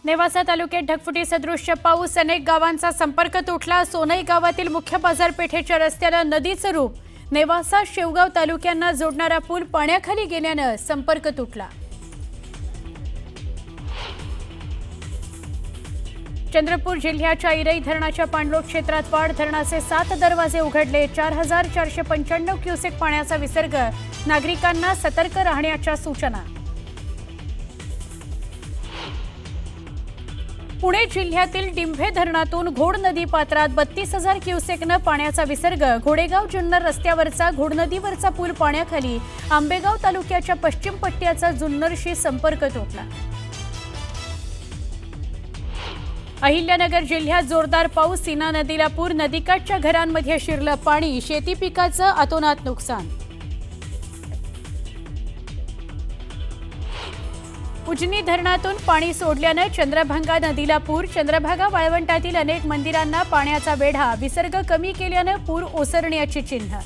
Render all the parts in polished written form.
नेवासा तालुक्यात ढगफुटी सदृश्य पाऊस, अनेक गावांचा संपर्क तुटला। सोनई गावातील मुख्य बाजारपेठेच्या रस्त्याला नदीचं रूप। नेवासा शेवगाव तालुक्यांना जोडणारा पूल पाण्याखाली गेल्याने संपर्क तुटला। चंद्रपूर जिल्ह्याच्या इरई धरणाच्या पाणलोट क्षेत्रात वाढ, धरणाचे 7 दरवाजे उघडले। 4495 क्युसेक पाण्याचा विसर्ग, नागरिकांना सतर्क राहण्याच्या सूचना। पुणे जिल्ह्यातील डिंभे धरणातून घोड नदी पात्रात 32,000 क्युसेकनं पाण्याचा विसर्ग। घोडेगाव जुन्नर रस्त्यावरचा घोड नदीवरचा पूल पाण्याखाली। आंबेगाव तालुक्याच्या पश्चिम पट्ट्याचा जुन्नरशी संपर्क तुटला। अहिल्यानगर जिल्ह्यात जोरदार पाऊस, सीना नदीला पूर, नदीकाठच्या घरांमध्ये शिरलं पाणी, शेती पिकाचं अतोनात नुकसान। उजनी धरणातून पाणी सोडल्याने चंद्रभागा नदीला पूर, चंद्रभागा वाळवंटातील अनेक मंदिरांना पाण्याचा वेढा, विसर्ग कमी केल्याने पूर ओसरण्याची चिन्ह।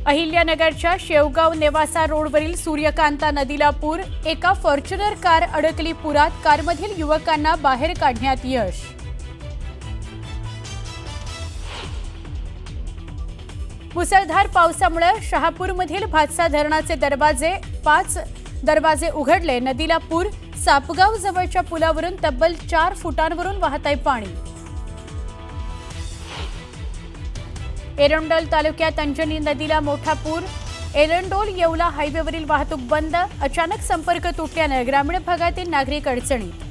अहिल्यानगरच्या शेवगाव नेवासा रोडवरील सूर्यकांता नदीला पूर, एका फॉर्च्युनर कार अडकली पुरात, कारमधील युवकांना बाहेर काढण्यात यश। मुसळधार पावसामुळे शहापूरमधील भातसा धरणाचे 5 दरवाजे उघडले, नदीला पूर। सापगाव जवळच्या पुलावरून तब्बल 4 फुटांवरून वाहत आहे पाणी। एरंडोल तालुक्यात अंजनी नदीला मोठा पूर, एरंडोल येवला हायवेवरील वाहतूक बंद, अचानक संपर्क तुटल्याने ग्रामीण भागातील नागरिक अडचणीत।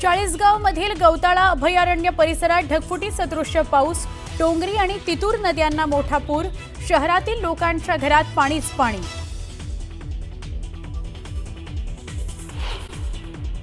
चाळीसगावमधील गवताळा अभयारण्य परिसरात ढगफुटी सदृश्य पाऊस, डोंगरी आणि तितूर नद्यांना मोठा पूर, शहरातील लोकांच्या घरात पाणीच पाणी।